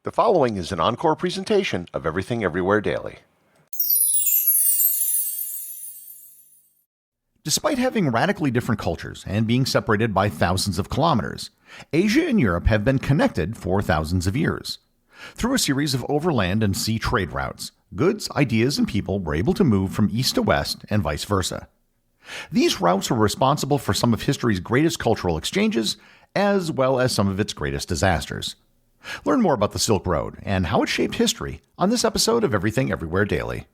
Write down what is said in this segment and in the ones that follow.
The following is an encore presentation of Everything Everywhere Daily. Despite having radically different cultures and being separated by thousands of kilometers, Asia and Europe have been connected for thousands of years. Through a series of overland and sea trade routes, goods, ideas, and people were able to move from east to west and vice versa. These routes were responsible for some of history's greatest cultural exchanges, as well as some of its greatest disasters. Learn more about the Silk Road and how it shaped history on this episode of Everything Everywhere Daily.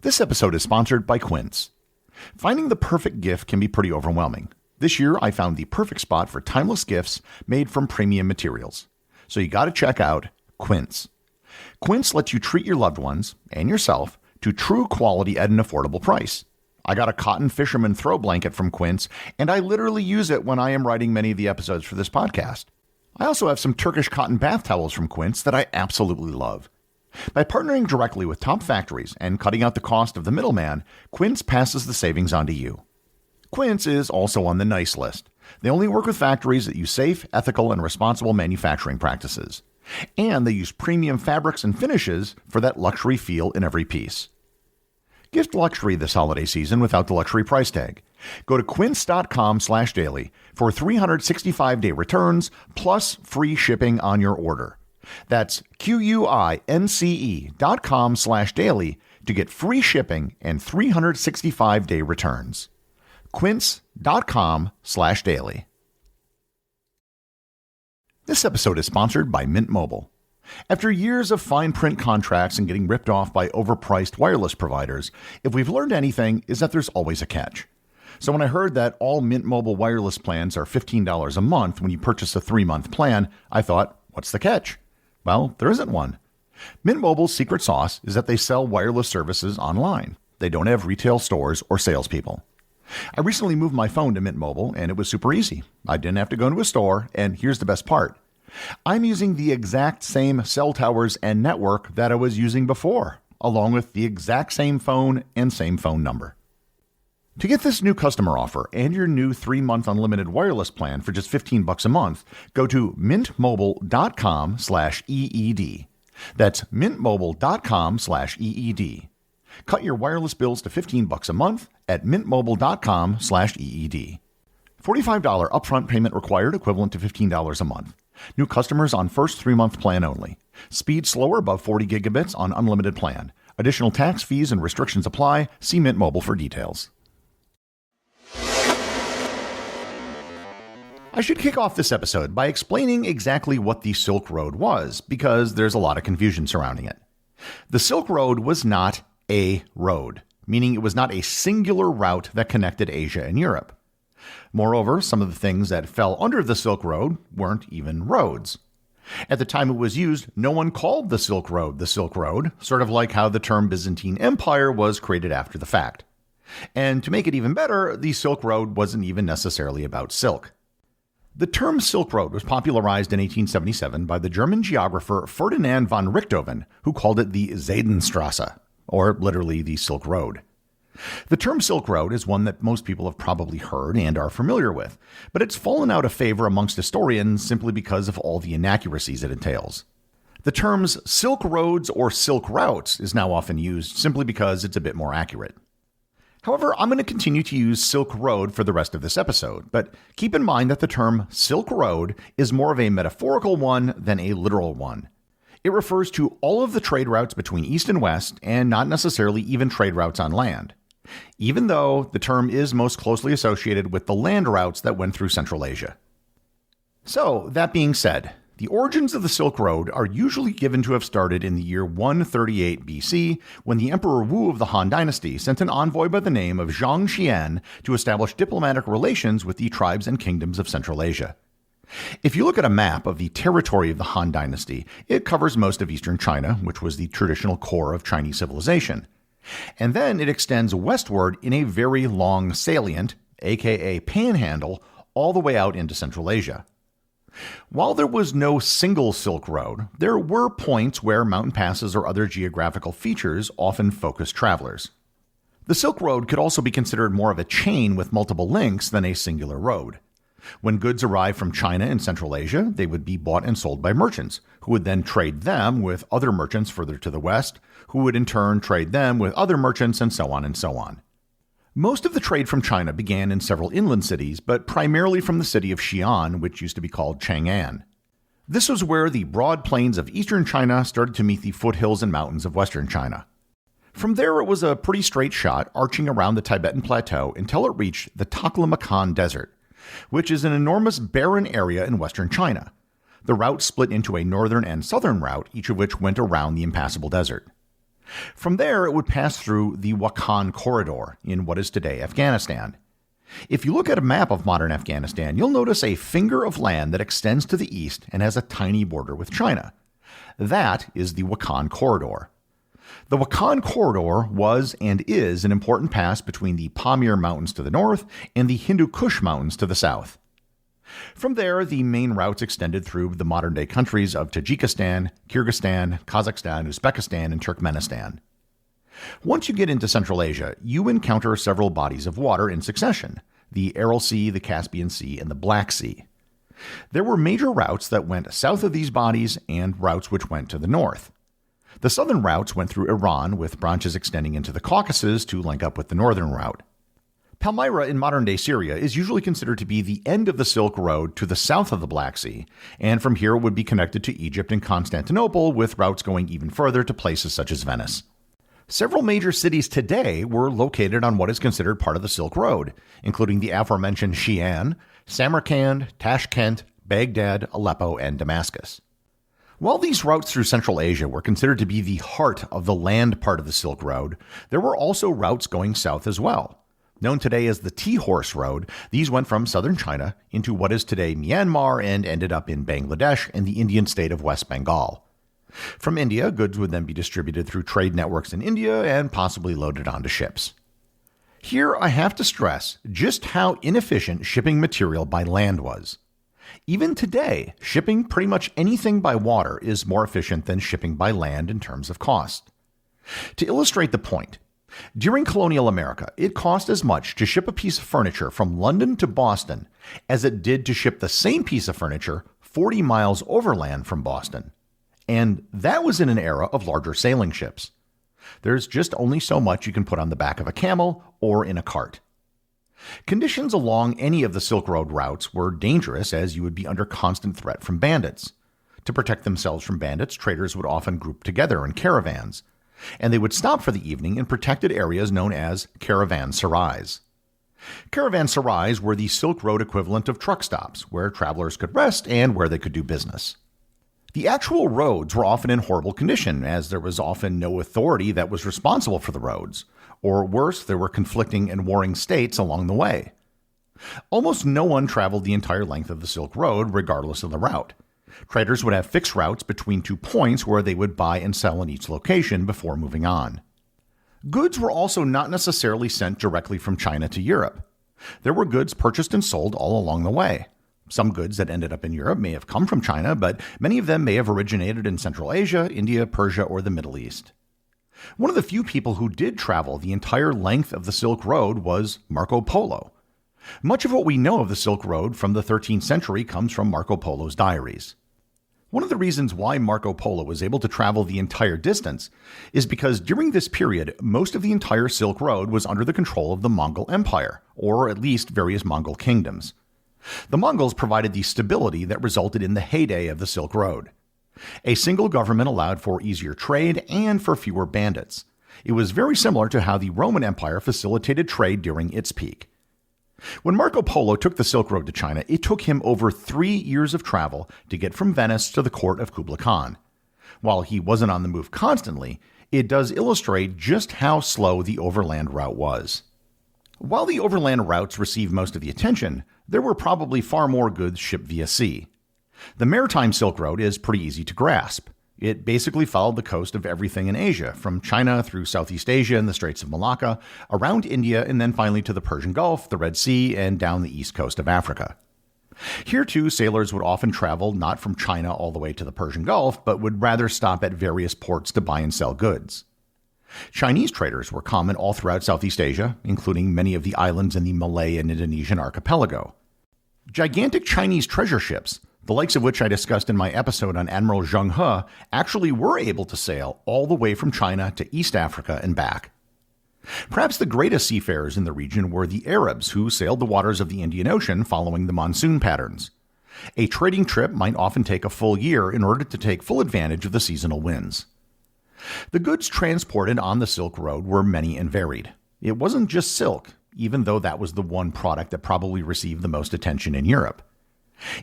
This episode is sponsored by Quince. Finding the perfect gift can be pretty overwhelming. This year, I found the perfect spot for timeless gifts made from premium materials. So you got to check out Quince. Quince lets you treat your loved ones and yourself to true quality at an affordable price. I got a cotton fisherman throw blanket from Quince, and I literally use it when I am writing many of the episodes for this podcast. I also have some Turkish cotton bath towels from Quince that I absolutely love. By partnering directly with top factories and cutting out the cost of the middleman, Quince passes the savings on to you. Quince is also on the nice list. They only work with factories that use safe, ethical, and responsible manufacturing practices. And they use premium fabrics and finishes for that luxury feel in every piece. Gift luxury this holiday season without the luxury price tag. Go to quince.com/daily for 365-day returns plus free shipping on your order. That's QUINCE.com/daily to get free shipping and 365-day returns. Quince.com/daily. This episode is sponsored by Mint Mobile. After years of fine print contracts and getting ripped off by overpriced wireless providers, if we've learned anything, is that there's always a catch. So when I heard that all Mint Mobile wireless plans are $15 a month when you purchase a 3-month plan, I thought, what's the catch? Well, there isn't one. Mint Mobile's secret sauce is that they sell wireless services online. They don't have retail stores or salespeople. I recently moved my phone to Mint Mobile, and it was super easy. I didn't have to go into a store, and here's the best part. I'm using the exact same cell towers and network that I was using before, along with the exact same phone and same phone number. To get this new customer offer and your new 3-month unlimited wireless plan for just $15 a month, go to mintmobile.com/EED. That's mintmobile.com/EED. Cut your wireless bills to $15 a month at mintmobile.com/EED. $45 upfront payment required, equivalent to $15 a month. New customers on first 3-month plan only. Speed slower above 40 gigabits on unlimited plan. Additional tax, fees, and restrictions apply. See Mint Mobile for details. I should kick off this episode by explaining exactly what the Silk Road was, because there's a lot of confusion surrounding it. The Silk Road was not a road, meaning it was not a singular route that connected Asia and Europe. Moreover, some of the things that fell under the Silk Road weren't even roads. At the time it was used, no one called the Silk Road, sort of like how the term Byzantine Empire was created after the fact. And to make it even better, the Silk Road wasn't even necessarily about silk. The term Silk Road was popularized in 1877 by the German geographer Ferdinand von Richthofen, who called it the Seidenstrasse, or literally the Silk Road. The term Silk Road is one that most people have probably heard and are familiar with, but it's fallen out of favor amongst historians simply because of all the inaccuracies it entails. The terms Silk Roads or Silk Routes is now often used simply because it's a bit more accurate. However, I'm going to continue to use Silk Road for the rest of this episode, but keep in mind that the term Silk Road is more of a metaphorical one than a literal one. It refers to all of the trade routes between East and West, and not necessarily even trade routes on land, even though the term is most closely associated with the land routes that went through Central Asia. So, that being said, the origins of the Silk Road are usually given to have started in the year 138 BC, when the Emperor Wu of the Han Dynasty sent an envoy by the name of Zhang Xian to establish diplomatic relations with the tribes and kingdoms of Central Asia. If you look at a map of the territory of the Han Dynasty, it covers most of eastern China, which was the traditional core of Chinese civilization. And then it extends westward in a very long salient, aka panhandle, all the way out into Central Asia. While there was no single Silk Road, there were points where mountain passes or other geographical features often focused travelers. The Silk Road could also be considered more of a chain with multiple links than a singular road. When goods arrived from China and Central Asia, they would be bought and sold by merchants, who would then trade them with other merchants further to the west, who would in turn trade them with other merchants, and so on and so on. Most of the trade from China began in several inland cities, but primarily from the city of Xi'an, which used to be called Chang'an. This was where the broad plains of eastern China started to meet the foothills and mountains of western China. From there, it was a pretty straight shot, arching around the Tibetan Plateau until it reached the Taklamakan Desert, which is an enormous barren area in western China. The route split into a northern and southern route, each of which went around the impassable desert. From there, it would pass through the Wakhan Corridor in what is today Afghanistan. If you look at a map of modern Afghanistan, you'll notice a finger of land that extends to the east and has a tiny border with China. That is the Wakhan Corridor. The Wakhan Corridor was and is an important pass between the Pamir Mountains to the north and the Hindu Kush Mountains to the south. From there, the main routes extended through the modern-day countries of Tajikistan, Kyrgyzstan, Kazakhstan, Uzbekistan, and Turkmenistan. Once you get into Central Asia, you encounter several bodies of water in succession: the Aral Sea, the Caspian Sea, and the Black Sea. There were major routes that went south of these bodies and routes which went to the north. The southern routes went through Iran, with branches extending into the Caucasus to link up with the northern route. Palmyra in modern-day Syria is usually considered to be the end of the Silk Road to the south of the Black Sea, and from here it would be connected to Egypt and Constantinople, with routes going even further to places such as Venice. Several major cities today were located on what is considered part of the Silk Road, including the aforementioned Xi'an, Samarkand, Tashkent, Baghdad, Aleppo, and Damascus. While these routes through Central Asia were considered to be the heart of the land part of the Silk Road, there were also routes going south as well. Known today as the Tea-Horse Road, these went from southern China into what is today Myanmar and ended up in Bangladesh and the Indian state of West Bengal. From India, goods would then be distributed through trade networks in India and possibly loaded onto ships. Here I have to stress just how inefficient shipping material by land was. Even today, shipping pretty much anything by water is more efficient than shipping by land in terms of cost. To illustrate the point, during colonial America, it cost as much to ship a piece of furniture from London to Boston as it did to ship the same piece of furniture 40 miles overland from Boston. And that was in an era of larger sailing ships. There's just only so much you can put on the back of a camel or in a cart. Conditions along any of the Silk Road routes were dangerous, as you would be under constant threat from bandits. To protect themselves from bandits, traders would often group together in caravans, and they would stop for the evening in protected areas known as caravanserais. Caravanserais were the Silk Road equivalent of truck stops, where travelers could rest and where they could do business. The actual roads were often in horrible condition, as there was often no authority that was responsible for the roads, or worse, there were conflicting and warring states along the way. Almost no one traveled the entire length of the Silk Road, regardless of the route. Traders would have fixed routes between 2 points where they would buy and sell in each location before moving on. Goods were also not necessarily sent directly from China to Europe. There were goods purchased and sold all along the way. Some goods that ended up in Europe may have come from China, but many of them may have originated in Central Asia, India, Persia, or the Middle East. One of the few people who did travel the entire length of the Silk Road was Marco Polo. Much of what we know of the Silk Road from the 13th century comes from Marco Polo's diaries. One of the reasons why Marco Polo was able to travel the entire distance is because during this period, most of the entire Silk Road was under the control of the Mongol Empire, or at least various Mongol kingdoms. The Mongols provided the stability that resulted in the heyday of the Silk Road. A single government allowed for easier trade and for fewer bandits. It was very similar to how the Roman Empire facilitated trade during its peak. When Marco Polo took the Silk Road to China, it took him over 3 years of travel to get from Venice to the court of Kublai Khan. While he wasn't on the move constantly, it does illustrate just how slow the overland route was. While the overland routes received most of the attention, there were probably far more goods shipped via sea. The maritime Silk Road is pretty easy to grasp. It basically followed the coast of everything in Asia, from China through Southeast Asia and the Straits of Malacca, around India, and then finally to the Persian Gulf, the Red Sea, and down the east coast of Africa. Here, too, sailors would often travel not from China all the way to the Persian Gulf, but would rather stop at various ports to buy and sell goods. Chinese traders were common all throughout Southeast Asia, including many of the islands in the Malay and Indonesian archipelago. Gigantic Chinese treasure ships, the likes of which I discussed in my episode on Admiral Zheng He, actually were able to sail all the way from China to East Africa and back. Perhaps the greatest seafarers in the region were the Arabs, who sailed the waters of the Indian Ocean following the monsoon patterns. A trading trip might often take a full year in order to take full advantage of the seasonal winds. The goods transported on the Silk Road were many and varied. It wasn't just silk, even though that was the one product that probably received the most attention in Europe.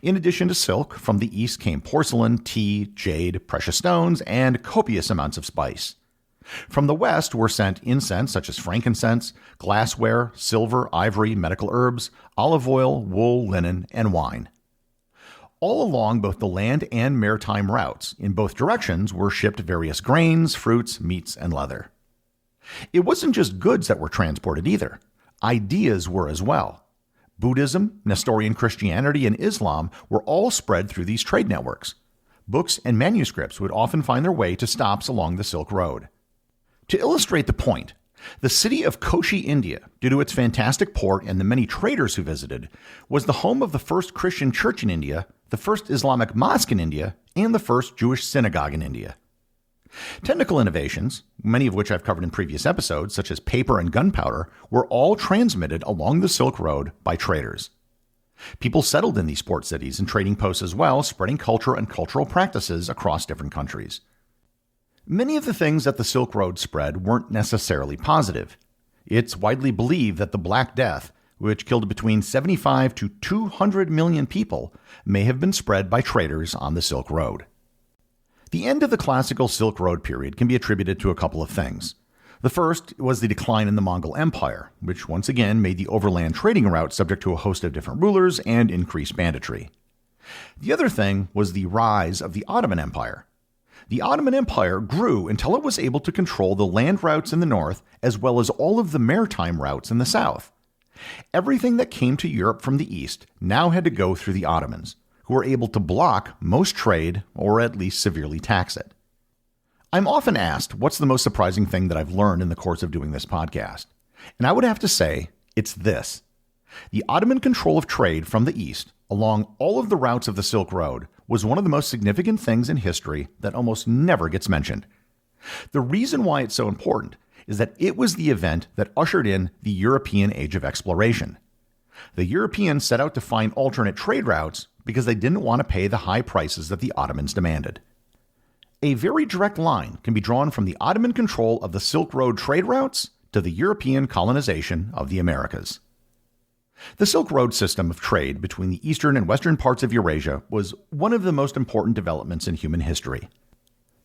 In addition to silk, from the east came porcelain, tea, jade, precious stones, and copious amounts of spice. From the west were sent incense such as frankincense, glassware, silver, ivory, medical herbs, olive oil, wool, linen, and wine. All along both the land and maritime routes, in both directions, were shipped various grains, fruits, meats, and leather. It wasn't just goods that were transported either. Ideas were as well. Buddhism, Nestorian Christianity, and Islam were all spread through these trade networks. Books and manuscripts would often find their way to stops along the Silk Road. To illustrate the point, the city of Kochi, India, due to its fantastic port and the many traders who visited, was the home of the first Christian church in India, the first Islamic mosque in India, and the first Jewish synagogue in India. Technical innovations, many of which I've covered in previous episodes, such as paper and gunpowder, were all transmitted along the Silk Road by traders. People settled in these port cities and trading posts as well, spreading culture and cultural practices across different countries. Many of the things that the Silk Road spread weren't necessarily positive. It's widely believed that the Black Death, which killed between 75 to 200 million people, may have been spread by traders on the Silk Road. The end of the classical Silk Road period can be attributed to a couple of things. The first was the decline in the Mongol Empire, which once again made the overland trading route subject to a host of different rulers and increased banditry. The other thing was the rise of the Ottoman Empire. The Ottoman Empire grew until it was able to control the land routes in the north as well as all of the maritime routes in the south. Everything that came to Europe from the east now had to go through the Ottomans, who were able to block most trade or at least severely tax it. I'm often asked what's the most surprising thing that I've learned in the course of doing this podcast, and I would have to say it's this. The Ottoman control of trade from the east along all of the routes of the Silk Road was one of the most significant things in history that almost never gets mentioned. The reason why it's so important is that it was the event that ushered in the European age of exploration. The Europeans set out to find alternate trade routes because they didn't want to pay the high prices that the Ottomans demanded. A very direct line can be drawn from the Ottoman control of the Silk Road trade routes to the European colonization of the Americas. The Silk Road system of trade between the eastern and western parts of Eurasia was one of the most important developments in human history.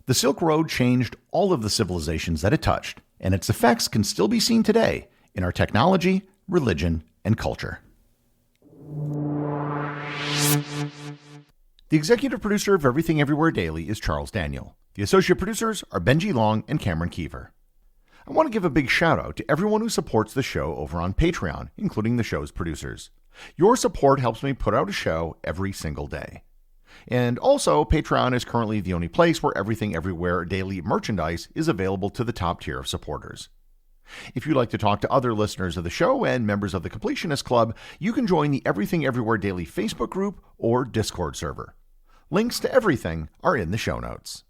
The Silk Road changed all of the civilizations that it touched, and its effects can still be seen today in our technology, religion, and culture. The executive producer of Everything Everywhere Daily is Charles Daniel. The associate producers are Benji Long and Cameron Kieffer. I want to give a big shout out to everyone who supports the show over on Patreon, including the show's producers. Your support helps me put out a show every single day. And also, Patreon is currently the only place where Everything Everywhere Daily merchandise is available to the top tier of supporters. If you'd like to talk to other listeners of the show and members of the Completionist Club, you can join the Everything Everywhere Daily Facebook group or Discord server. Links to everything are in the show notes.